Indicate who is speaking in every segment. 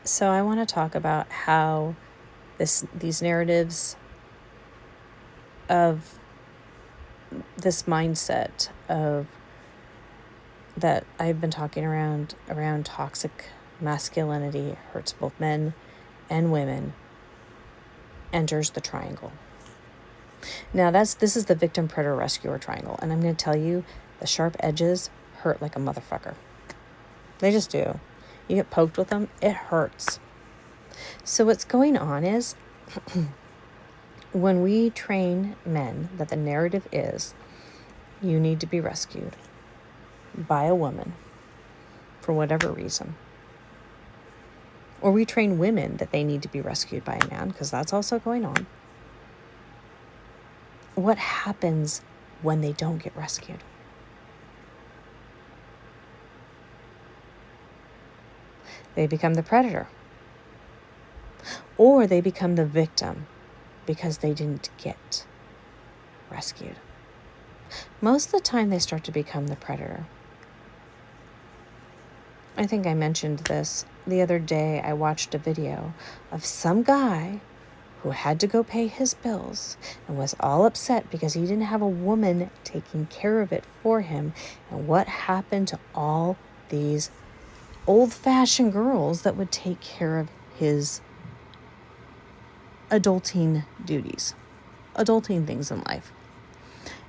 Speaker 1: So I want to talk about how these narratives of this mindset of that I've been talking around toxic masculinity hurts both men and women enters the triangle. Now this is the victim predator rescuer triangle, and I'm going to tell you the sharp edges hurt like a motherfucker. They just do. You get poked with them, it hurts. So what's going on is when we train men that the narrative is you need to be rescued by a woman for whatever reason, or we train women that they need to be rescued by a man because that's also going on, what happens when they don't get rescued? They become the predator, or they become the victim because they didn't get rescued. Most of the time they start to become the predator. I think I mentioned this the other day. I watched a video of some guy who had to go pay his bills and was all upset because he didn't have a woman taking care of it for him. And what happened to all these old-fashioned girls that would take care of his adulting duties, adulting things in life?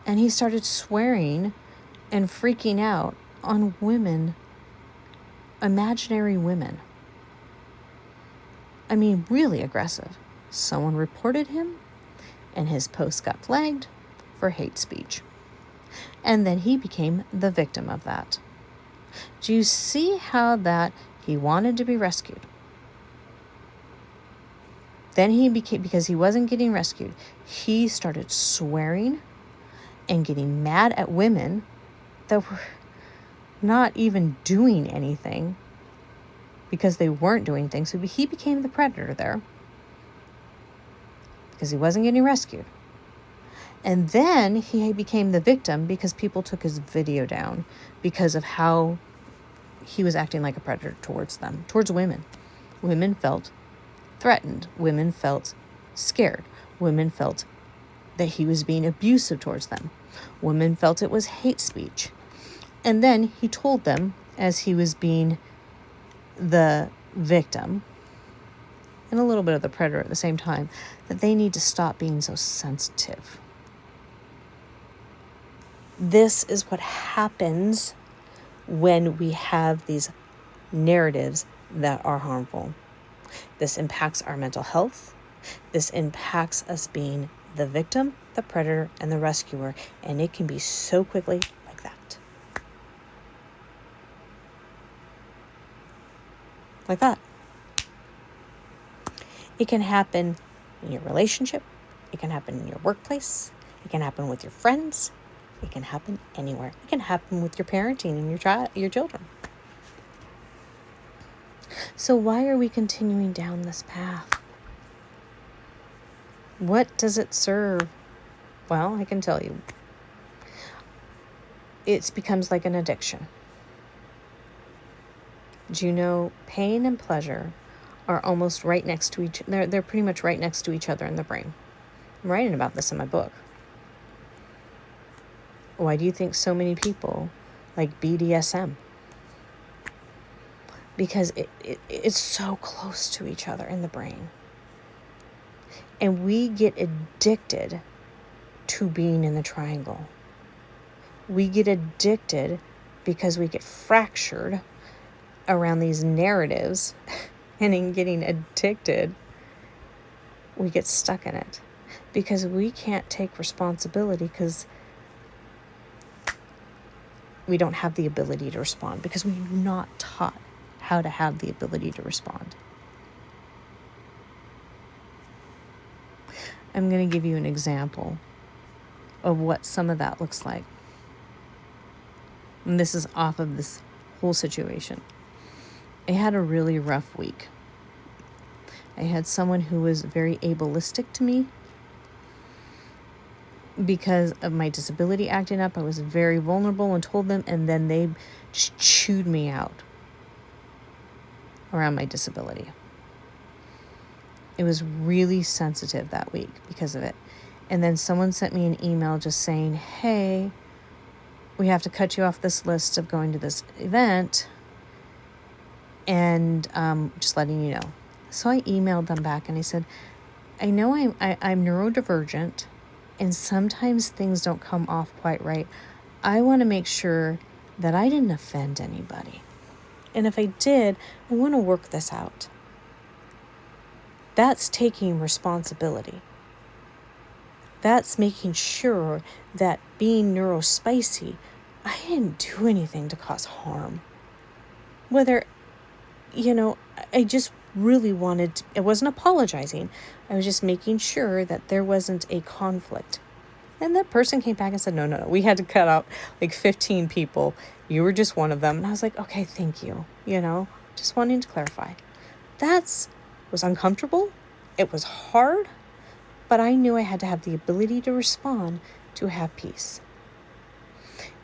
Speaker 1: And he started swearing and freaking out on women, imaginary women. I mean, really aggressive. Someone reported him, and his post got flagged for hate speech. And then he became the victim of that. Do you see how that he wanted to be rescued? Then he became, because he wasn't getting rescued, he started swearing and getting mad at women that were not even doing anything because they weren't doing things. So he became the predator there because he wasn't getting rescued. And then he became the victim because people took his video down because of how he was acting like a predator towards them, towards women. Women felt threatened. Women felt scared. Women felt that he was being abusive towards them. Women felt it was hate speech. And then he told them, as he was being the victim and a little bit of the predator at the same time, that they need to stop being so sensitive. This is what happens when we have these narratives that are harmful. This impacts our mental health. This impacts us being the victim, the predator, and the rescuer. And it can be so quickly like that. Like that. It can happen in your relationship. It can happen in your workplace. It can happen with your friends. It can happen anywhere. It can happen with your parenting and your children. So why are we continuing down this path? What does it serve? Well, I can tell you. It becomes like an addiction. Do you know pain and pleasure are almost right next to each other? They're pretty much right next to each other in the brain. I'm writing about this in my book. Why do you think so many people like BDSM? Because it's so close to each other in the brain. And we get addicted to being in the triangle. We get addicted because we get fractured around these narratives, and in getting addicted, we get stuck in it because we can't take responsibility because we don't have the ability to respond, because we're not taught how to have the ability to respond. I'm going to give you an example of what some of that looks like. And this is off of this whole situation. I had a really rough week. I had someone who was very ableistic to me because of my disability acting up. I was very vulnerable and told them, and then they just chewed me out around my disability. It was really sensitive that week because of it. And then someone sent me an email just saying, hey, we have to cut you off this list of going to this event, and just letting you know. So I emailed them back and I said, I know I'm neurodivergent, and sometimes things don't come off quite right. I want to make sure that I didn't offend anybody. And if I did, I want to work this out. That's taking responsibility. That's making sure that being neurospicy, I didn't do anything to cause harm. Whether, I just really wanted to, it wasn't apologizing. I was just making sure that there wasn't a conflict. And that person came back and said, no, we had to cut out like 15 people. You were just one of them. And I was like, okay, thank you. Just wanting to clarify. That was uncomfortable. It was hard, but I knew I had to have the ability to respond to have peace.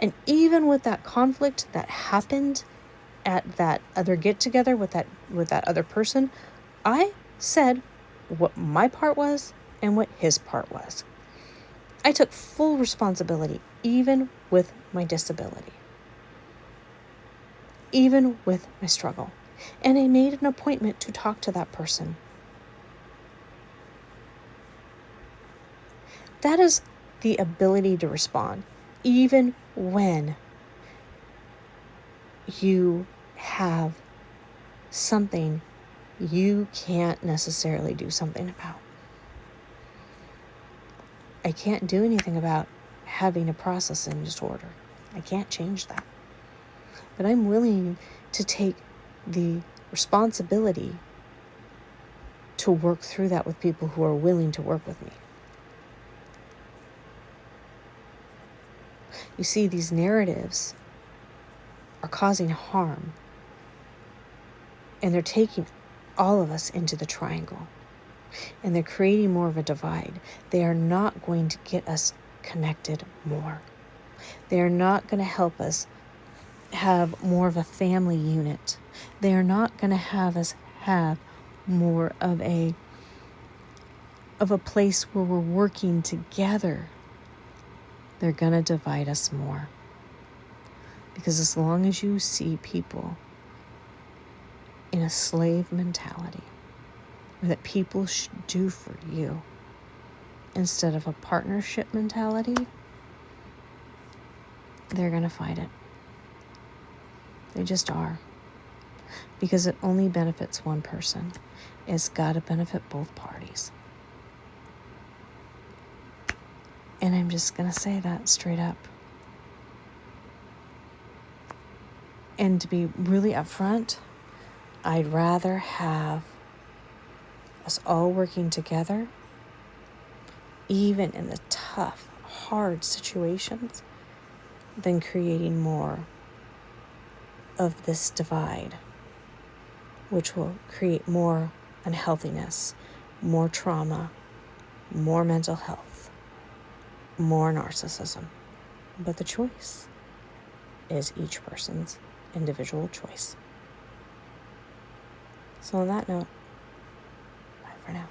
Speaker 1: And even with that conflict that happened at that other get together with that other person, I said what my part was and what his part was. I took full responsibility, even with my disability, even with my struggle. And I made an appointment to talk to that person. That is the ability to respond, even when you have something you can't necessarily do something about. I can't do anything about having a processing disorder. I can't change that. But I'm willing to take the responsibility to work through that with people who are willing to work with me. You see, these narratives are causing harm, and they're taking all of us into the triangle, and they're creating more of a divide. They are not going to get us connected more. They are not going to help us have more of a family unit. They are not going to have us have more of a place where we're working together. They're going to divide us more. Because as long as you see people in a slave mentality, or that people should do for you, instead of a partnership mentality, they're going to fight it. They just are. Because it only benefits one person. It's got to benefit both parties. And I'm just going to say that straight up. And to be really upfront, I'd rather have us all working together, even in the tough, hard situations, than creating more of this divide, which will create more unhealthiness, more trauma, more mental health, more narcissism. But the choice is each person's individual choice. So on that note, bye for now.